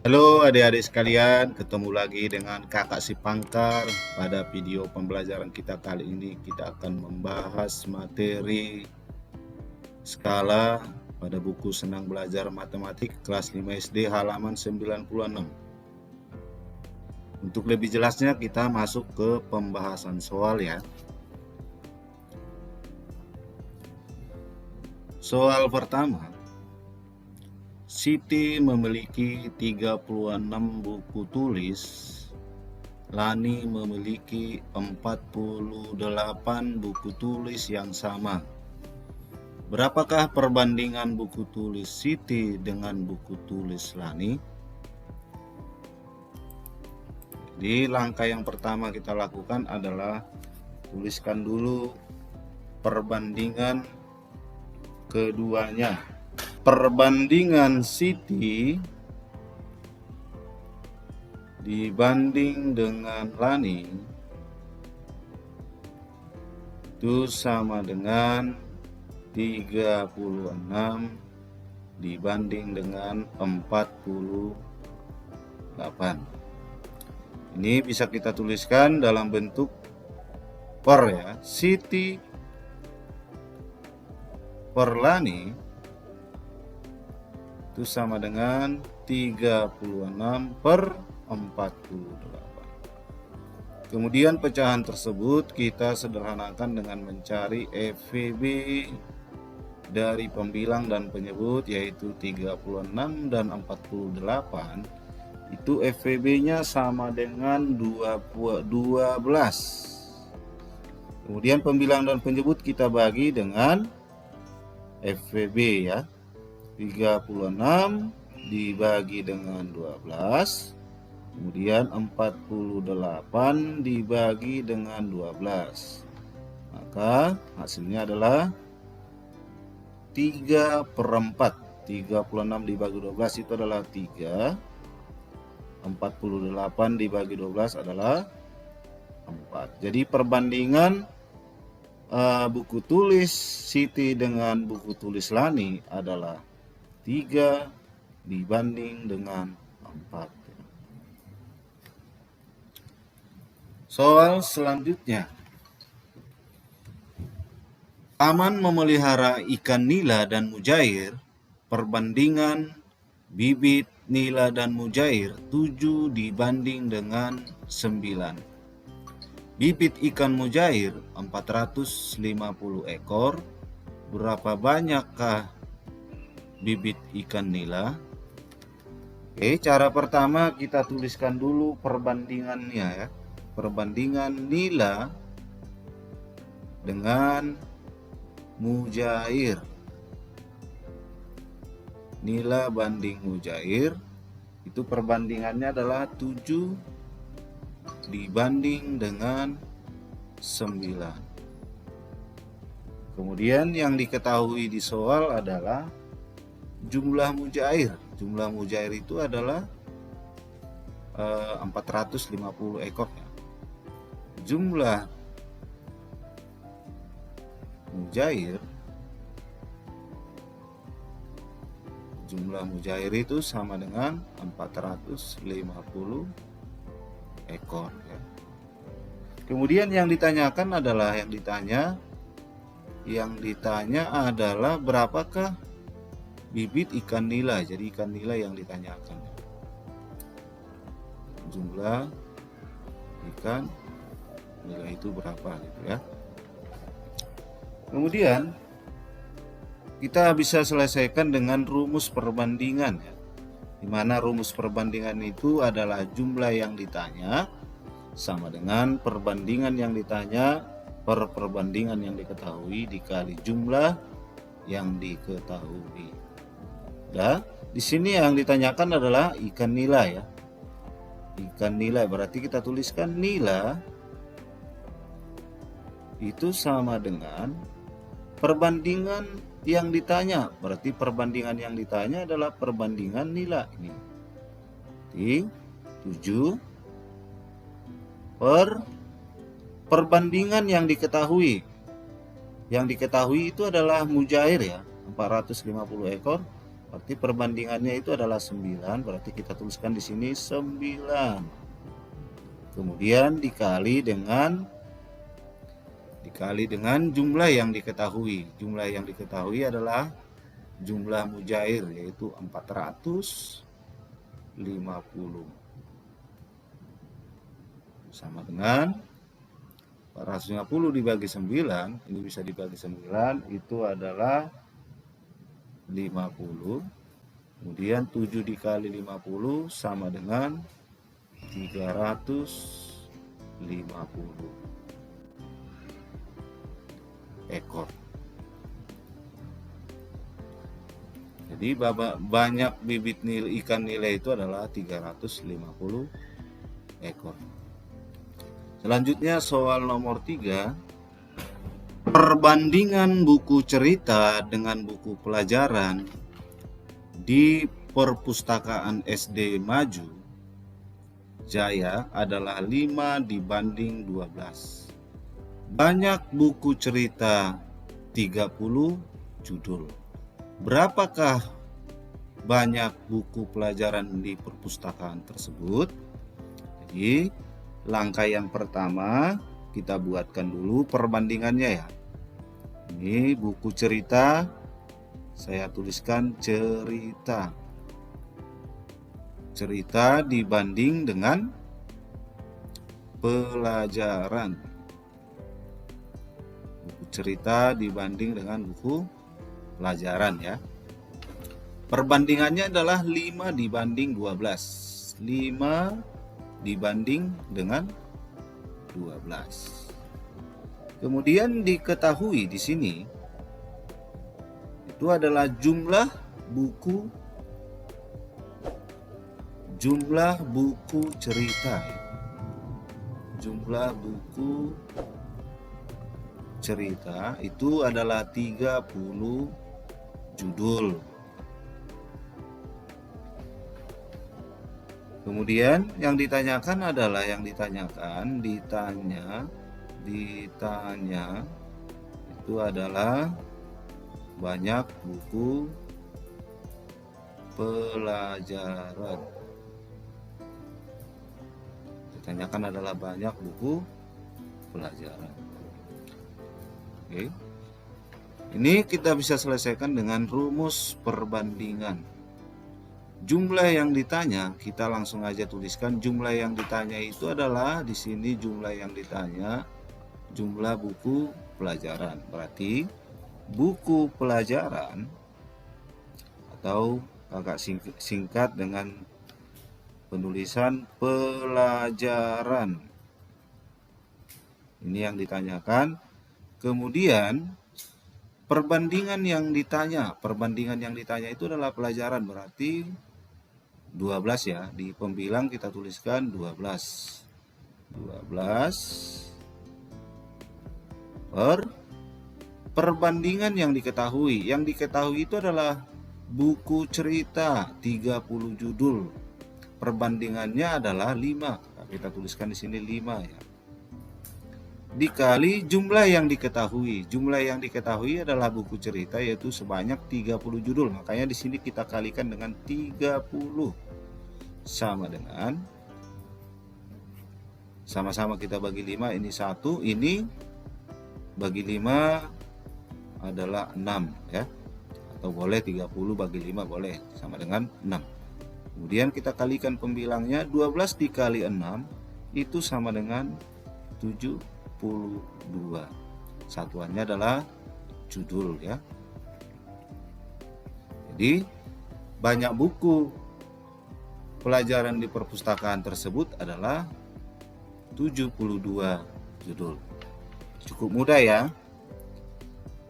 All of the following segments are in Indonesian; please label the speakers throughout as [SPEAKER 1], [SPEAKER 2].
[SPEAKER 1] Halo adik-adik sekalian, ketemu lagi dengan kakak si Pangkar. Pada video pembelajaran kita kali ini kita akan membahas materi skala pada buku Senang Belajar Matematik kelas 5 SD halaman 96. Untuk lebih jelasnya kita masuk ke pembahasan soal ya. Soal pertama, Siti memiliki 36 buku tulis, Lani memiliki 48 buku tulis yang sama. Berapakah perbandingan buku tulis Siti dengan buku tulis Lani? Jadi langkah yang pertama kita lakukan adalah tuliskan dulu perbandingan keduanya. Perbandingan Siti dibanding dengan Lani itu sama dengan 36 dibanding dengan 48. Ini bisa kita tuliskan dalam bentuk per ya. Siti per Lani itu sama dengan 36 per 48. Kemudian pecahan tersebut kita sederhanakan dengan mencari FVB dari pembilang dan penyebut, yaitu 36 dan 48. Itu FVB-nya sama dengan 12. Kemudian pembilang dan penyebut kita bagi dengan FVB ya. 36 dibagi dengan 12, kemudian 48 dibagi dengan 12, maka hasilnya adalah 3/4. 36 dibagi 12 itu adalah 3, 48 dibagi 12 adalah 4. Jadi perbandingan buku tulis Siti dengan buku tulis Lani adalah 3 dibanding dengan 4. Soal selanjutnya. Paman memelihara ikan nila dan mujair. Perbandingan bibit nila dan mujair 7 dibanding dengan 9. Bibit ikan mujair 450 ekor. Berapa banyakkah bibit ikan nila? Oke, cara pertama kita tuliskan dulu perbandingannya ya. Perbandingan nila dengan mujair. Nila banding mujair itu perbandingannya adalah 7 dibanding dengan 9. Kemudian yang diketahui di soal adalah jumlah mujair. Jumlah mujair itu adalah 450 ekor. Jumlah mujair itu sama dengan 450 ekor ya. Kemudian yang ditanyakan adalah yang ditanya adalah berapakah bibit ikan nila. Jadi ikan nila yang ditanyakan. Jumlah ikan nila itu berapa gitu ya. Kemudian kita bisa selesaikan dengan rumus perbandingan ya. Di mana rumus perbandingan itu adalah jumlah yang ditanya sama dengan perbandingan yang ditanya per perbandingan yang diketahui dikali jumlah yang diketahui. Nah, di sini yang ditanyakan adalah ikan nila ya. Ikan nila berarti kita tuliskan nila itu sama dengan perbandingan yang ditanya. Berarti perbandingan yang ditanya adalah perbandingan nila ini. Jadi 7 per perbandingan yang diketahui. Yang diketahui itu adalah mujair ya, 450 ekor. Berarti perbandingannya itu adalah 9, berarti kita tuliskan di sini 9. Kemudian dikali dengan jumlah yang diketahui. Jumlah yang diketahui adalah jumlah mujair, yaitu 450. Sama dengan 450 dibagi 9, ini bisa dibagi 9, itu adalah 50. Kemudian 7 dikali 50 sama dengan 350 ekor. Jadi banyak bibit ikan nila itu adalah 350 ekor. Selanjutnya soal nomor 3. Perbandingan buku cerita dengan buku pelajaran di perpustakaan SD Maju Jaya adalah 5 dibanding 12. Banyak buku cerita 30 judul. Berapakah banyak buku pelajaran di perpustakaan tersebut? Jadi langkah yang pertama kita buatkan dulu perbandingannya ya. Ini buku cerita, saya tuliskan cerita. Cerita dibanding dengan pelajaran. Buku cerita dibanding dengan buku pelajaran ya. Perbandingannya adalah 5 dibanding 12. 5 dibanding dengan 12. Kemudian diketahui di sini itu adalah jumlah buku cerita. Jumlah buku cerita itu adalah 30 judul. Kemudian yang ditanyakan adalah ditanya itu adalah banyak buku pelajaran. Ditanyakan adalah banyak buku pelajaran. Oke. Ini kita bisa selesaikan dengan rumus perbandingan. Jumlah yang ditanya, kita langsung aja tuliskan jumlah yang ditanya itu adalah di sini jumlah yang ditanya jumlah buku pelajaran. Berarti buku pelajaran atau kakak singkat dengan penulisan pelajaran. Ini yang ditanyakan. Kemudian perbandingan yang ditanya itu adalah pelajaran, berarti 12 ya. Di pembilang kita tuliskan 12 per perbandingan yang diketahui. Yang diketahui itu adalah buku cerita 30 judul. Perbandingannya adalah 5. Nah, kita tuliskan di sini 5 ya. Dikali jumlah yang diketahui. Jumlah yang diketahui adalah buku cerita, yaitu sebanyak 30 judul. Makanya di sini kita kalikan dengan 30 sama dengan sama-sama kita bagi 5, ini 1, ini bagi 5 adalah 6 ya. Atau boleh 30 bagi 5 boleh, sama dengan 6. Kemudian kita kalikan pembilangnya, 12 dikali 6 itu sama dengan 72. Satuannya adalah judul ya. Jadi banyak buku pelajaran di perpustakaan tersebut adalah 72 judul. Cukup mudah ya.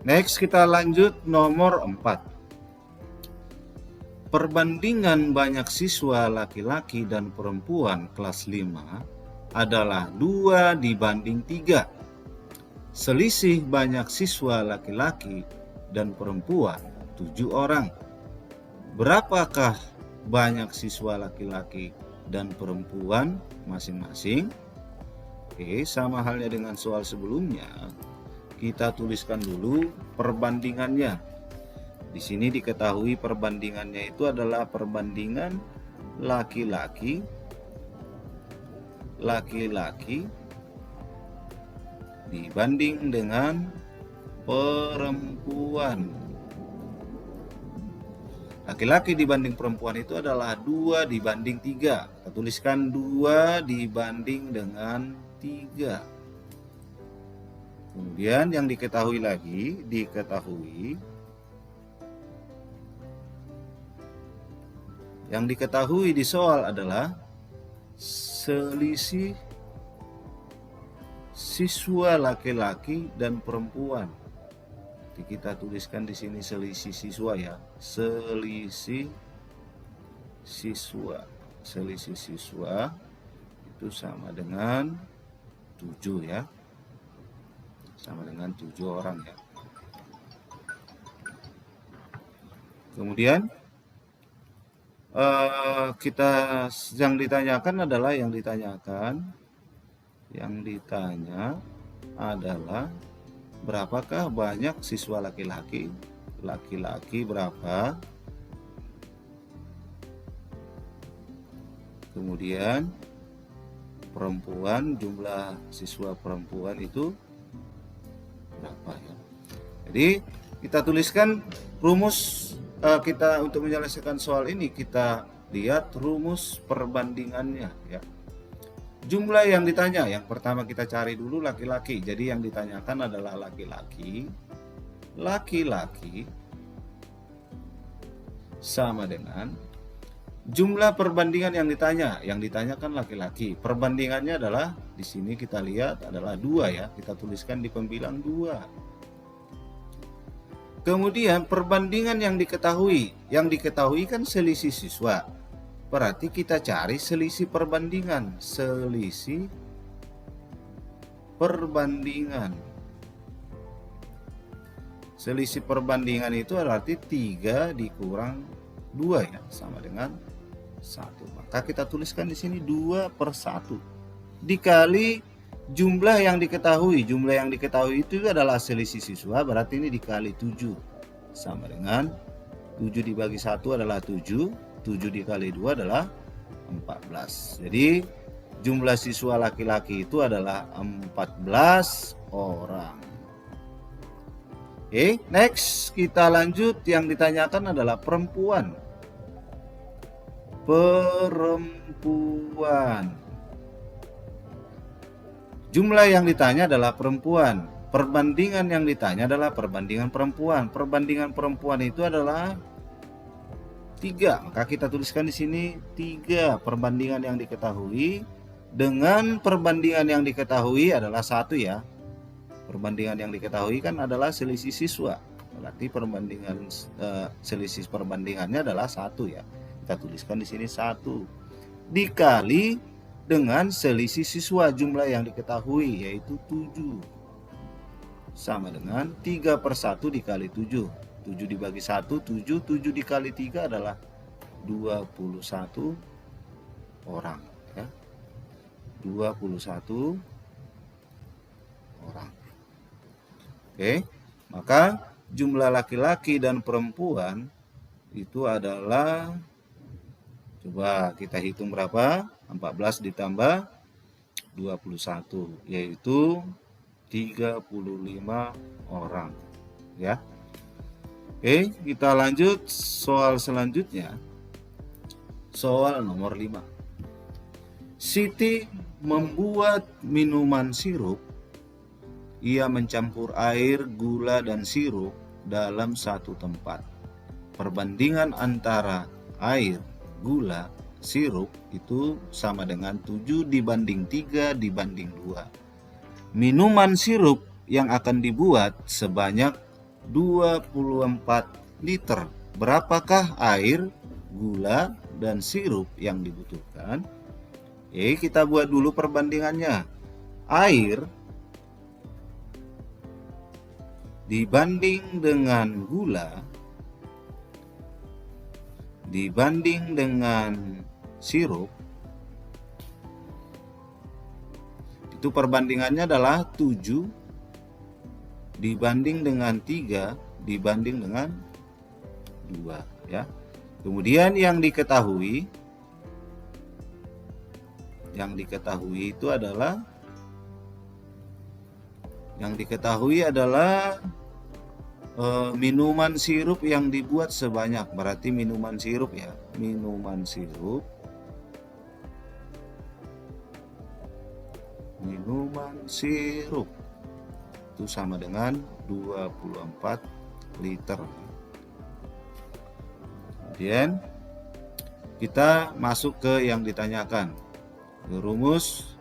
[SPEAKER 1] Next kita lanjut nomor 4. Perbandingan banyak siswa laki-laki dan perempuan kelas 5 adalah 2 dibanding 3. Selisih banyak siswa laki-laki dan perempuan 7 orang. Berapakah banyak siswa laki-laki dan perempuan masing-masing? Oke, sama halnya dengan soal sebelumnya, kita tuliskan dulu perbandingannya. Di sini diketahui perbandingannya itu adalah perbandingan laki-laki dibanding dengan perempuan. Laki-laki dibanding perempuan itu adalah 2 dibanding 3. Kita tuliskan 2 dibanding dengan 3. Kemudian yang diketahui lagi, di soal adalah selisih siswa laki-laki dan perempuan. Jadi kita tuliskan di sini selisih siswa ya. Selisih siswa itu sama dengan 7 ya. Sama dengan 7 orang ya. Kemudian kita yang ditanyakan adalah berapakah banyak siswa laki-laki? Laki-laki berapa? Kemudian perempuan, jumlah siswa perempuan itu berapa ya? Jadi kita tuliskan rumus kita untuk menyelesaikan soal ini, kita lihat rumus perbandingannya ya. Jumlah yang ditanya, yang pertama kita cari dulu laki-laki. Jadi yang ditanyakan adalah laki-laki. Laki-laki sama dengan jumlah perbandingan yang ditanya. Yang ditanyakan laki-laki. Perbandingannya adalah di sini kita lihat adalah 2 ya. Kita tuliskan di pembilang 2. Kemudian perbandingan yang diketahui. Yang diketahui kan selisih siswa. Berarti kita cari selisih perbandingan. Selisih perbandingan. Selisih perbandingan itu berarti 3 dikurang 2 ya, sama dengan 1. Maka kita tuliskan di sini 2/1 dikali jumlah yang diketahui. Jumlah yang diketahui itu adalah selisih siswa, berarti ini dikali 7 sama dengan 7 dibagi 1 adalah 7. 7 dikali 2 adalah 14. Jadi jumlah siswa laki-laki itu adalah 14 orang. Oke, next kita lanjut. Yang ditanyakan adalah perempuan. Jumlah yang ditanya adalah perempuan. Perbandingan yang ditanya adalah perbandingan perempuan. Perbandingan perempuan itu adalah 3. Maka kita tuliskan di sini 3. Perbandingan yang diketahui dengan perbandingan yang diketahui adalah 1 ya. Perbandingan yang diketahui kan adalah selisih siswa. Berarti perbandingan selisih perbandingannya adalah 1 ya. Kita tuliskan di sini 1 dikali dengan selisih siswa jumlah yang diketahui yaitu 7. Sama dengan 3/1 dikali 7. 7 dibagi 1, 7. 7 dikali 3 adalah 21 orang ya. 21 orang. Oke, maka jumlah laki-laki dan perempuan itu adalah, coba kita hitung berapa? 14 ditambah 21 yaitu 35 orang ya. Oke, kita lanjut soal selanjutnya. Soal nomor 5. Siti membuat minuman sirup. Ia mencampur air, gula, dan sirup dalam satu tempat. Perbandingan antara air, gula, sirup itu sama dengan 7 dibanding 3 dibanding 2. Minuman sirup yang akan dibuat sebanyak 24 liter. Berapakah air, gula, dan sirup yang dibutuhkan? Kita buat dulu perbandingannya. Air dibanding dengan gula dibanding dengan sirup itu perbandingannya adalah 7 dibanding dengan 3 dibanding dengan 2 ya. Kemudian yang diketahui itu adalah minuman sirup yang dibuat sebanyak, berarti minuman sirup ya, minuman sirup itu sama dengan 24 liter. Kemudian kita masuk ke yang ditanyakan, ke rumus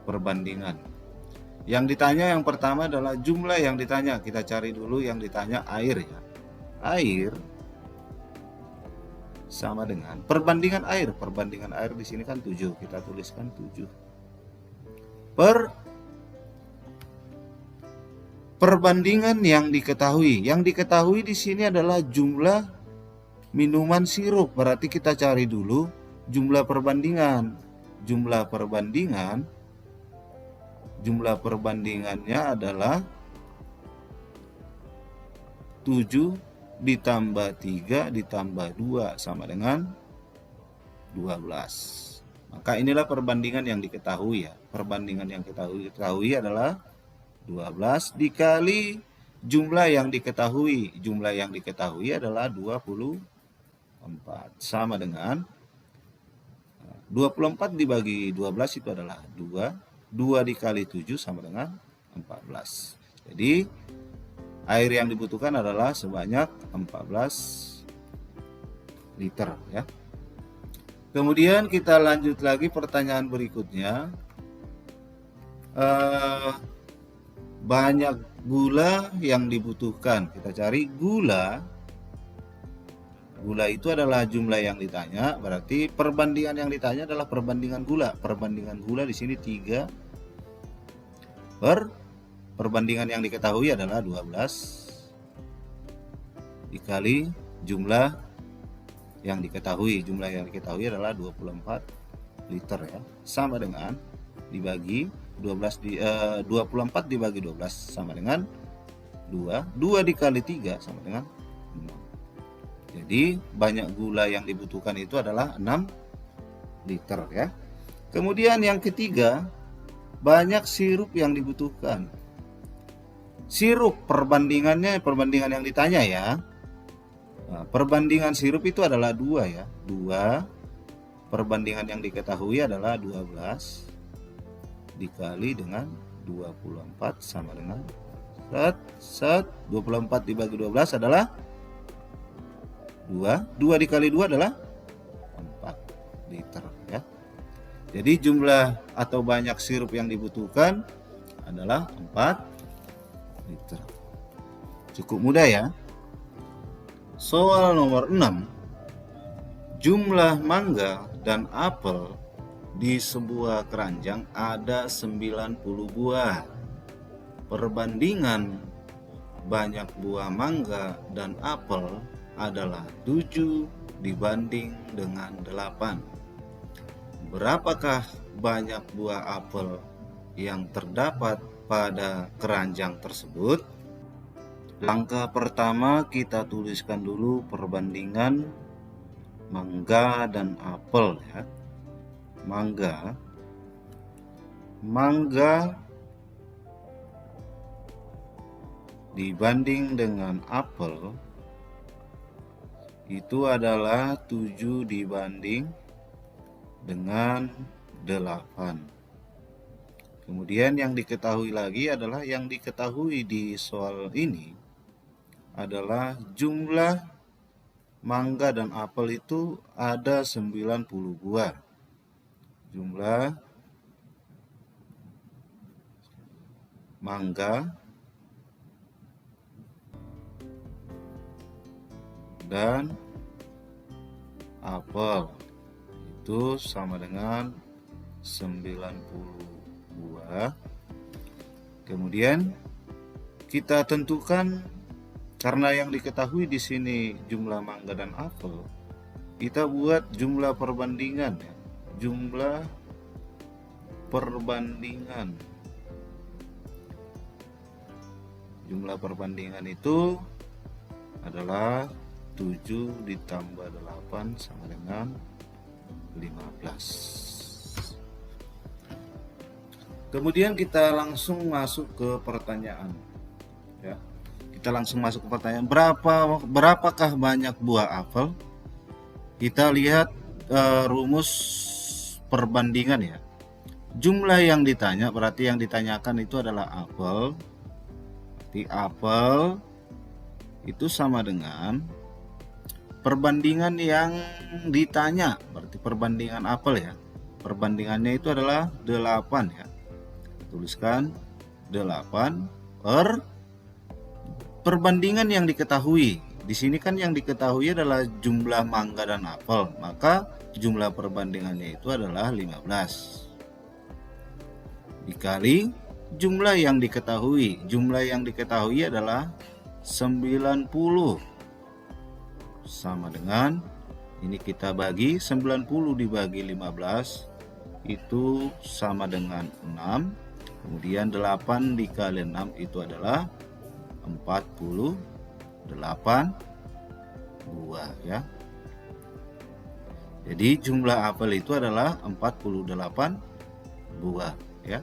[SPEAKER 1] perbandingan. Yang ditanya yang pertama adalah jumlah yang ditanya. Kita cari dulu yang ditanya, air ya. Air sama dengan perbandingan air. Perbandingan air di sini kan 7. Kita tuliskan 7. Perbandingan yang diketahui. Yang diketahui di sini adalah jumlah minuman sirup. Berarti kita cari dulu jumlah perbandingan. Jumlah perbandingannya adalah 7 ditambah 3 ditambah 2 sama dengan 12. Maka inilah perbandingan yang diketahui ya. Perbandingan yang kita ketahui adalah 12 dikali jumlah yang diketahui. Jumlah yang diketahui adalah 24 sama dengan 24 dibagi 12 itu adalah 2. 2 dikali 7 sama dengan 14. Jadi air yang dibutuhkan adalah sebanyak 14 liter ya. Kemudian kita lanjut lagi pertanyaan berikutnya. Banyak gula yang dibutuhkan. Kita cari gula. Gula itu adalah jumlah yang ditanya, berarti perbandingan yang ditanya adalah perbandingan gula. Perbandingan gula di sini 3 perbandingan yang diketahui adalah 12 dikali jumlah yang diketahui. Jumlah yang diketahui adalah 24 liter ya. Sama dengan dibagi 24 dibagi 12 sama dengan 2. 2 dikali 3 sama dengan 6. Jadi banyak gula yang dibutuhkan itu adalah 6 liter ya. Kemudian yang ketiga, banyak sirup yang dibutuhkan. Sirup perbandingan yang ditanya ya. Nah, perbandingan sirup itu adalah 2 ya. 2 perbandingan yang diketahui adalah 12 dikali dengan 24 sama dengan 24 dibagi 12 adalah 2. 2 dikali 2 adalah 4 liter ya. Jadi jumlah atau banyak sirup yang dibutuhkan adalah 4 liter. Cukup mudah ya. Soal nomor 6. Jumlah mangga dan apel di sebuah keranjang ada 90 buah. Perbandingan banyak buah mangga dan apel adalah 7 dibanding dengan 8. Berapakah banyak buah apel yang terdapat pada keranjang tersebut? Langkah pertama kita tuliskan dulu perbandingan mangga dan apel ya. Mangga dibanding dengan apel itu adalah 7 dibanding dengan 8. Kemudian yang diketahui lagi adalah yang diketahui di soal ini adalah jumlah mangga dan apel itu ada 90 buah. Jumlah mangga dan apel itu sama dengan 90 buah. Kemudian kita tentukan, karena yang diketahui di sini jumlah mangga dan apel, kita buat jumlah perbandingan ya. Jumlah perbandingan. Jumlah perbandingan itu adalah 7 ditambah 8 sama dengan 15. Kemudian kita langsung masuk ke pertanyaan. Ya. Kita langsung masuk ke pertanyaan. Berapakah banyak buah apel? Kita lihat rumus perbandingan ya. Jumlah yang ditanya berarti yang ditanyakan itu adalah apel. Berarti apel itu sama dengan perbandingan yang ditanya, berarti perbandingan apel ya. Perbandingannya itu adalah 8 ya. Tuliskan 8 per perbandingan yang diketahui. Di sini kan yang diketahui adalah jumlah mangga dan apel, maka jumlah perbandingannya itu adalah 15. Dikali jumlah yang diketahui. Jumlah yang diketahui adalah 90. Sama dengan ini kita bagi 90 dibagi 15 itu sama dengan 6. Kemudian 8 dikali 6 itu adalah 48 buah ya. Jadi jumlah apel itu adalah 48 buah ya.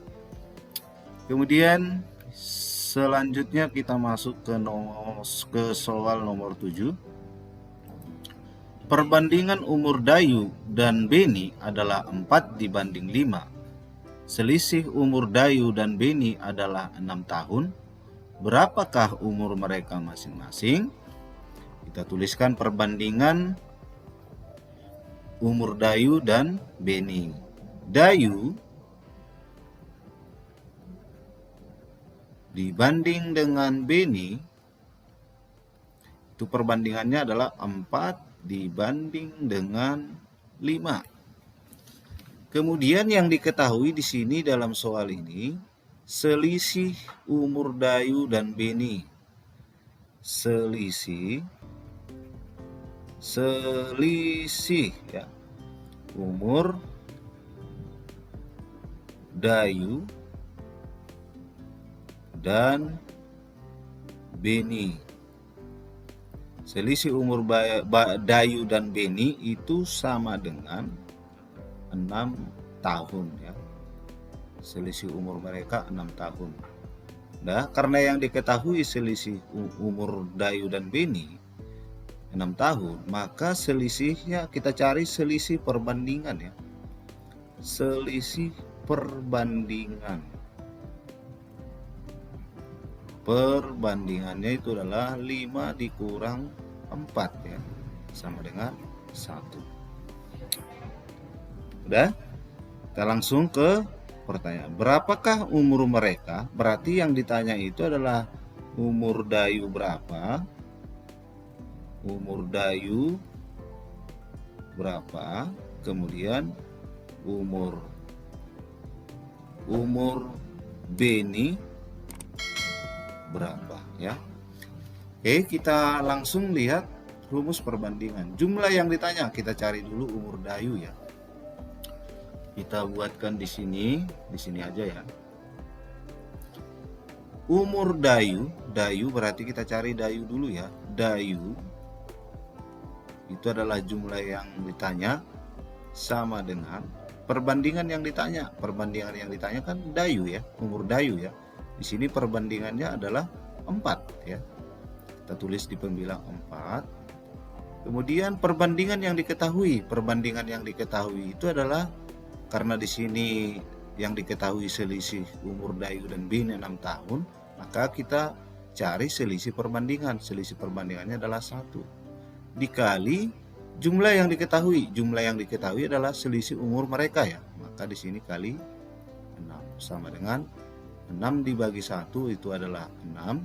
[SPEAKER 1] Kemudian selanjutnya kita masuk ke soal nomor 7. Perbandingan umur Dayu dan Beni adalah 4 dibanding 5. Selisih umur Dayu dan Beni adalah 6 tahun. Berapakah umur mereka masing-masing? Kita tuliskan perbandingan umur Dayu dan Beni. Dayu dibanding dengan Beni itu perbandingannya adalah 4 dibanding dengan 5. Kemudian yang diketahui di sini dalam soal ini selisih umur Dayu dan Beni. Selisih ya. Umur Dayu dan Beni. Selisih umur Dayu dan Beni itu sama dengan 6 tahun ya. Selisih umur mereka 6 tahun. Nah, karena yang diketahui selisih umur Dayu dan Beni 6 tahun, maka selisihnya kita cari selisih perbandingan ya. Selisih perbandingan. Perbandingannya itu adalah 5 dikurang 4 ya, sama dengan 1. Udah? Kita langsung ke pertanyaan. Berapakah umur mereka? Berarti yang ditanya itu adalah umur Dayu berapa? Umur Dayu berapa? Kemudian umur Beni berapa ya. Oke, kita langsung lihat rumus perbandingan. Jumlah yang ditanya kita cari dulu umur Dayu ya. Kita buatkan di sini aja ya. Umur Dayu berarti kita cari Dayu dulu ya. Dayu itu adalah jumlah yang ditanya sama dengan perbandingan yang ditanya. Perbandingan yang ditanya kan Dayu ya, umur Dayu ya. Di sini perbandingannya adalah 4 ya. Kita tulis di pembilang 4. Kemudian perbandingan yang diketahui. Perbandingan yang diketahui itu adalah karena di sini yang diketahui selisih umur Dayu dan Beni 6 tahun, maka kita cari selisih perbandingan. Selisih perbandingannya adalah 1 dikali jumlah yang diketahui. Jumlah yang diketahui adalah selisih umur mereka ya. Maka di sini kali 6 sama dengan 6 dibagi 1 itu adalah 6.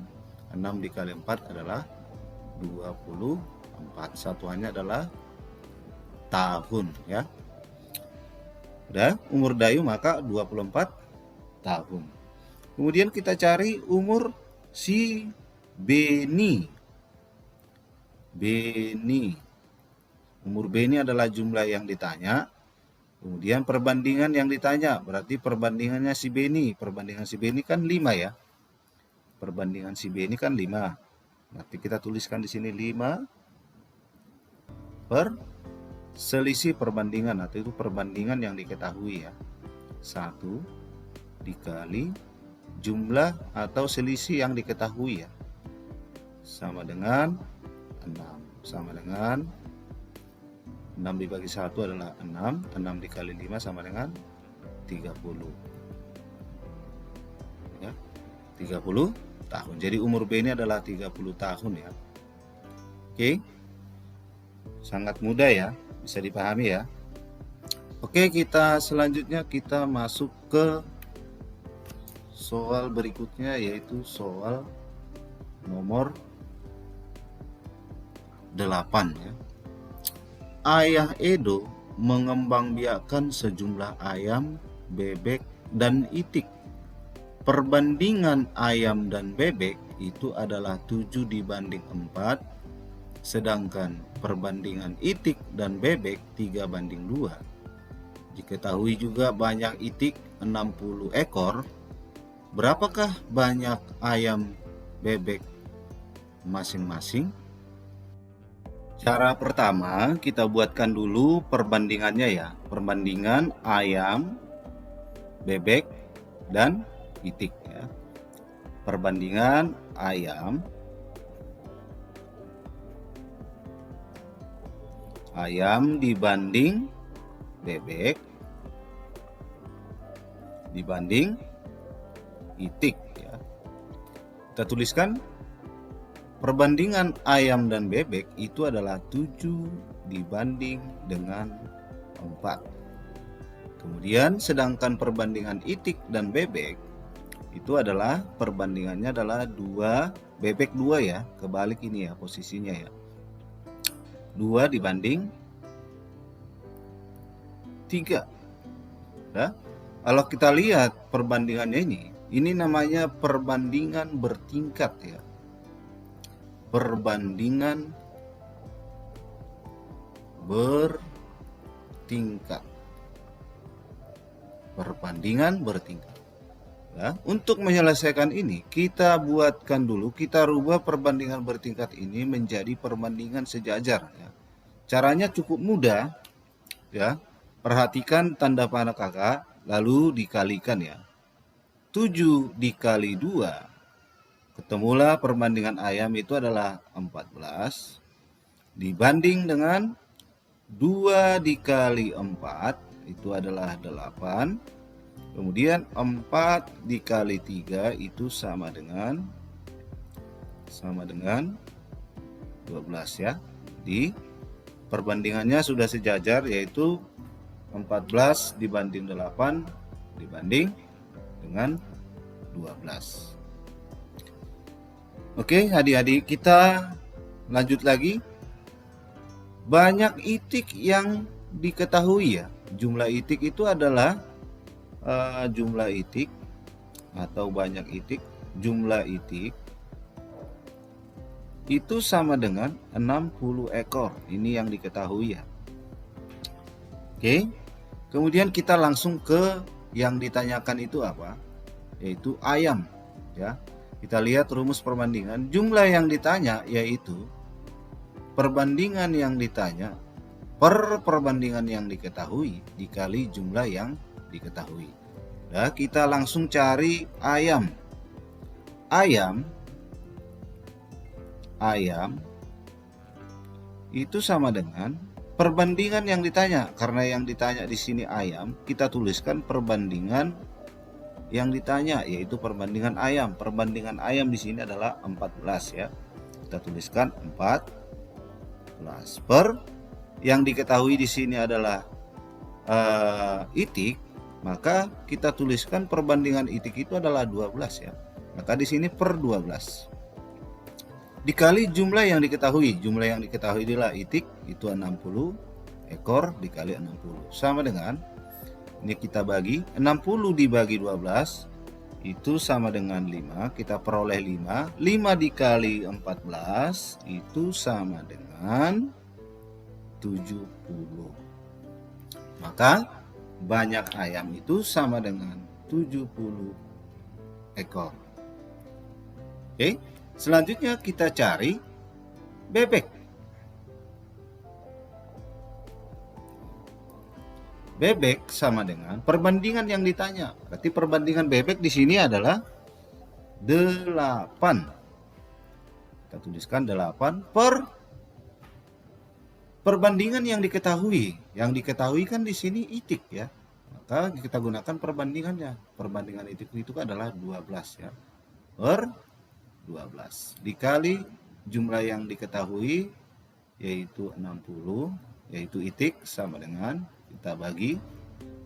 [SPEAKER 1] 6 dikali 4 adalah 24. Satuannya adalah tahun ya. Udah, umur Dayu maka 24 tahun. Kemudian kita cari umur si Beni. Umur Beni adalah jumlah yang ditanya. Kemudian perbandingan yang ditanya, berarti perbandingannya si Beni. Perbandingan si Beni kan 5 ya. Perbandingan si Beni kan 5. Nanti kita tuliskan di sini 5 per selisih perbandingan, atau itu perbandingan yang diketahui ya. 1 dikali jumlah atau selisih yang diketahui ya, sama dengan 6. Sama dengan 6 dibagi 1 adalah 6. 6 dikali 5 sama dengan 30 ya, 30 tahun. Jadi umur B ini adalah 30 tahun ya. Oke, sangat mudah ya, bisa dipahami ya. Oke, kita selanjutnya kita masuk ke soal berikutnya, yaitu soal nomor 8 ya. Ayah Edo mengembangbiakkan sejumlah ayam, bebek, dan itik. Perbandingan ayam dan bebek itu adalah 7 dibanding 4, sedangkan perbandingan itik dan bebek 3 banding 2. Diketahui juga banyak itik 60 ekor. Berapakah banyak ayam, bebek masing-masing? Cara pertama, kita buatkan dulu perbandingannya ya. Perbandingan ayam, bebek, dan itik ya. Perbandingan ayam dibanding bebek dibanding itik ya. Kita tuliskan perbandingan ayam dan bebek itu adalah 7 dibanding dengan 4. Kemudian sedangkan perbandingan itik dan bebek itu adalah perbandingannya adalah 2, bebek 2 ya, kebalik ini ya posisinya ya. 2 dibanding 3 ya. Kalau kita lihat perbandingannya ini namanya perbandingan bertingkat ya. Perbandingan bertingkat. Perbandingan bertingkat. Ya, untuk menyelesaikan ini kita buatkan dulu, kita rubah perbandingan bertingkat ini menjadi perbandingan sejajar ya. Caranya cukup mudah ya. Perhatikan tanda panah kakak, lalu dikalikan ya. 7 dikali 2, ketemulah perbandingan ayam itu adalah 14 dibanding dengan 2 dikali 4 itu adalah 8. Kemudian 4 dikali 3 itu sama dengan 12 ya. Di perbandingannya sudah sejajar, yaitu 14 dibanding 8 dibanding dengan 12. Oke adik-adik, kita lanjut lagi. Banyak itik yang diketahui ya. Jumlah itik itu adalah jumlah itik atau banyak itik, jumlah itik itu sama dengan 60 ekor. Ini yang diketahui ya. Oke. Kemudian kita langsung ke yang ditanyakan itu apa? Yaitu ayam ya. Kita lihat rumus perbandingan. Jumlah yang ditanya yaitu perbandingan yang ditanya per perbandingan yang diketahui dikali jumlah yang diketahui. Nah, kita langsung cari ayam. Ayam itu sama dengan perbandingan yang ditanya. Karena yang ditanya di sini ayam, kita tuliskan perbandingan yang ditanya, yaitu perbandingan ayam. Perbandingan ayam di sini adalah 14 ya. Kita tuliskan 14 per yang diketahui di sini adalah itik, maka kita tuliskan perbandingan itik itu adalah 12 ya. Maka di sini per 12 dikali jumlah yang diketahui. Jumlah yang diketahui adalah itik itu 60 ekor dikali 60 sama dengan, ini kita bagi 60 dibagi 12 itu sama dengan 5. Kita peroleh 5. 5 dikali 14 itu sama dengan 70. Maka banyak ayam itu sama dengan 70 ekor. Oke. Selanjutnya kita cari bebek. Bebek sama dengan perbandingan yang ditanya. Berarti perbandingan bebek di sini adalah 8. Kita tuliskan 8 per perbandingan yang diketahui. Yang diketahui kan di sini itik ya. Maka kita gunakan perbandingannya. Perbandingan itik itu adalah 12 ya. Per 12 dikali jumlah yang diketahui yaitu 60, yaitu itik sama dengan kita bagi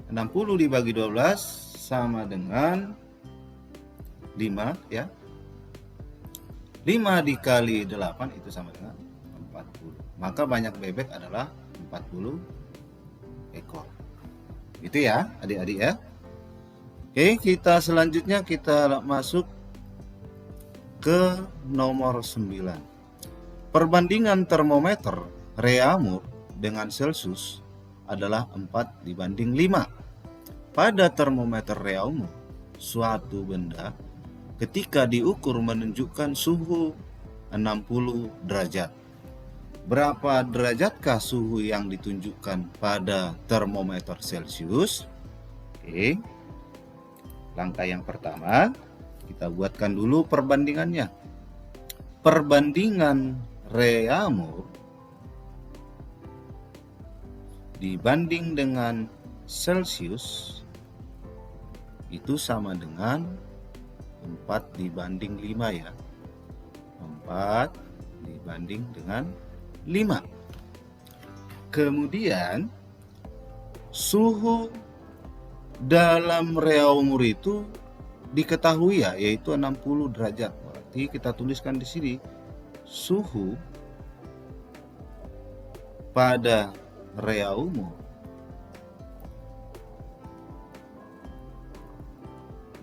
[SPEAKER 1] 60 dibagi 12 sama dengan 5 ya. 5 dikali 8 itu sama dengan 40. Maka banyak bebek adalah 40 ekor. Itu ya adik-adik ya. Oke, kita selanjutnya kita masuk ke nomor 9. Perbandingan termometer Reaumur dengan Celcius adalah 4 dibanding 5. Pada termometer Reaumur, suatu benda ketika diukur menunjukkan suhu 60 derajat. Berapa derajatkah suhu yang ditunjukkan pada termometer Celcius? Oke. Langkah yang pertama, kita buatkan dulu perbandingannya. Perbandingan Reaumur dibanding dengan Celcius itu sama dengan 4 dibanding 5 ya. 4 dibanding dengan 5. Kemudian suhu dalam Reaumur itu diketahui ya, yaitu 60 derajat. Berarti kita tuliskan di sini suhu pada Reaumur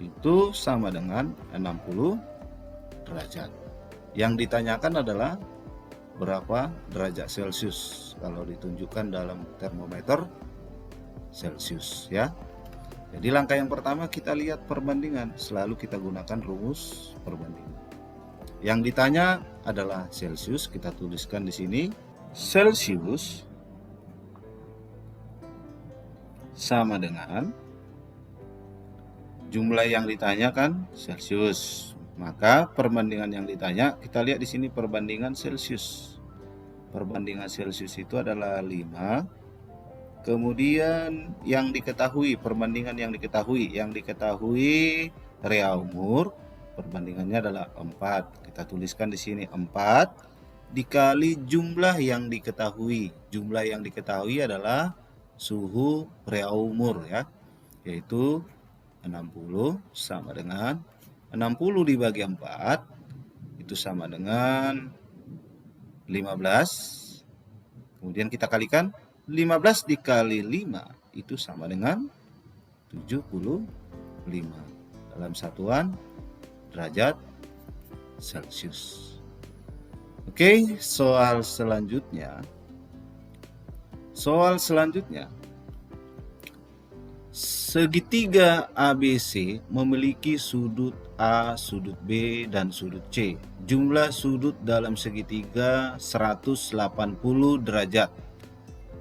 [SPEAKER 1] itu sama dengan 60 derajat. Yang ditanyakan adalah berapa derajat Celcius kalau ditunjukkan dalam termometer Celcius ya. Jadi langkah yang pertama kita lihat perbandingan, selalu kita gunakan rumus perbandingan. Yang ditanya adalah Celcius, kita tuliskan di sini Celcius sama dengan jumlah yang ditanyakan Celcius. Maka perbandingan yang ditanya kita lihat di sini perbandingan Celcius. Perbandingan Celcius itu adalah 5. Kemudian yang diketahui, perbandingan yang diketahui Reaumur, perbandingannya adalah 4. Kita tuliskan di sini 4 dikali jumlah yang diketahui. Jumlah yang diketahui adalah suhu Reaumur ya, yaitu 60 sama dengan 60 dibagi 4 itu sama dengan 15. Kemudian kita kalikan 15 dikali 5 itu sama dengan 75 dalam satuan derajat Celcius. Oke, soal selanjutnya. Segitiga ABC memiliki sudut A, sudut B, dan sudut C. Jumlah sudut dalam segitiga 180 derajat.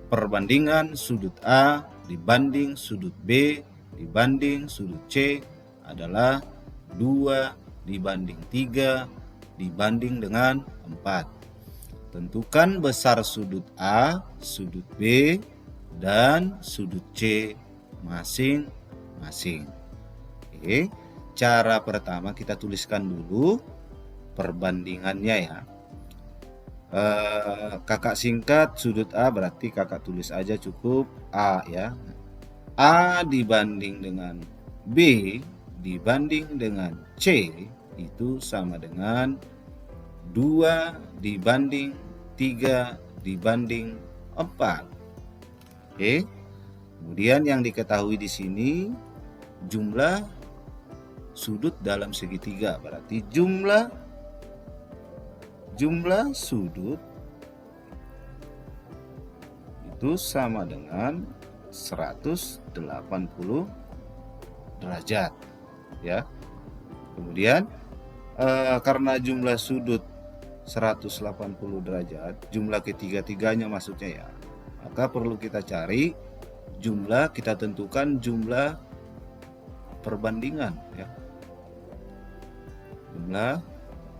[SPEAKER 1] Perbandingan sudut A dibanding sudut B dibanding sudut C adalah 2 dibanding 3 dibanding dengan 4. Tentukan besar sudut A, sudut B, dan sudut C masing-masing. Oke, cara pertama kita tuliskan dulu perbandingannya ya. Kakak singkat sudut A, berarti kakak tulis aja cukup A ya. A dibanding dengan B dibanding dengan C itu sama dengan 2 dibanding 3 dibanding 4. Oke. Kemudian yang diketahui di sini jumlah sudut dalam segitiga, berarti jumlah sudut itu sama dengan 180 derajat ya. Kemudian karena jumlah sudut 180 derajat, jumlah ketiga-tiganya maksudnya ya, maka perlu kita cari jumlah, kita tentukan jumlah perbandingan ya. Jumlah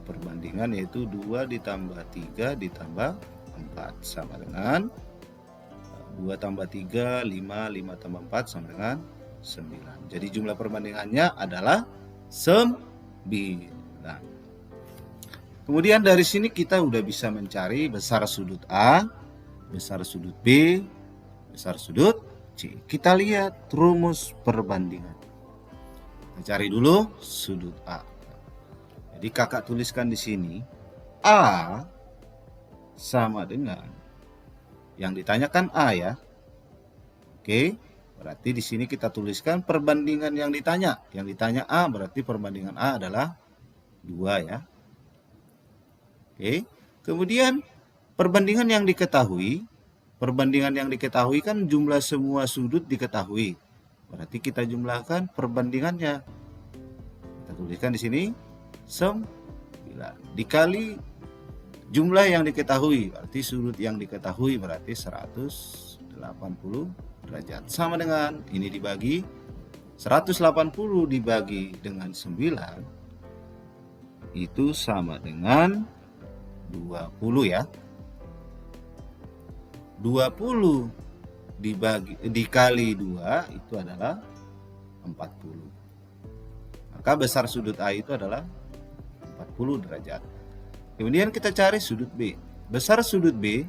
[SPEAKER 1] perbandingan yaitu 2 ditambah 3 ditambah 4 sama dengan 2 tambah 3, 5, 5 tambah 4 sama dengan 9. Jadi jumlah perbandingannya adalah 9. Kemudian dari sini kita udah bisa mencari besar sudut A, besar sudut B, besar sudut C. Kita lihat rumus perbandingan. Kita cari dulu sudut A. Jadi kakak tuliskan di sini A sama dengan yang ditanyakan A ya. Oke, berarti di sini kita tuliskan perbandingan yang ditanya. Yang ditanya A berarti perbandingan A adalah 2 ya. Oke, kemudian perbandingan yang diketahui kan jumlah semua sudut diketahui. Berarti kita jumlahkan perbandingannya. Kita tuliskan di sini 9 dikali jumlah yang diketahui, berarti sudut yang diketahui berarti 180 derajat. Sama dengan ini dibagi 180 dibagi dengan 9 itu sama dengan 20 ya. 20 dikali 2 itu adalah 40. Maka besar sudut A itu adalah 40 derajat. Kemudian kita cari sudut B. Besar sudut B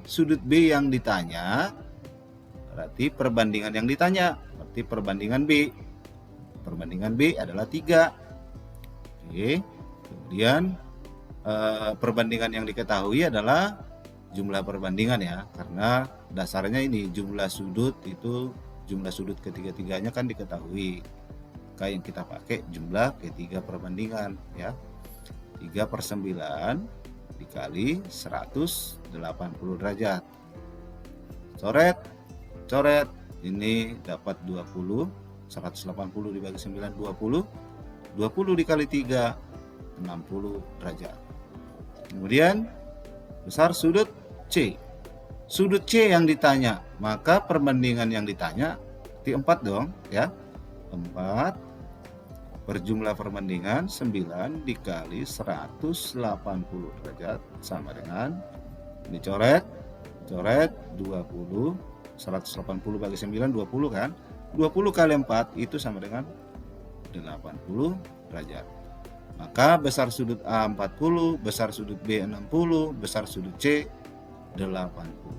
[SPEAKER 1] yang ditanya berarti perbandingan yang ditanya, berarti perbandingan B. Perbandingan B adalah 3. Oke. Kemudian perbandingan yang diketahui adalah jumlah perbandingan ya, karena dasarnya ini jumlah sudut itu jumlah sudut ketiga-tiganya kan diketahui. Maka yang kita pakai jumlah ketiga perbandingan ya. 3/9 dikali 180 derajat. Coret. Ini dapat 20. 180 dibagi 9 20. 20 dikali 3 60 derajat. Kemudian besar sudut C. Sudut C yang ditanya, maka perbandingan yang ditanya di 4 dong ya. 4 per jumlah perbandingan 9 dikali 180 derajat sama dengan ini coret 20. 180 bagi 9 20 kan. 20 kali 4 itu sama dengan 80 derajat. Maka besar sudut A 40, besar sudut B 60, besar sudut C 80.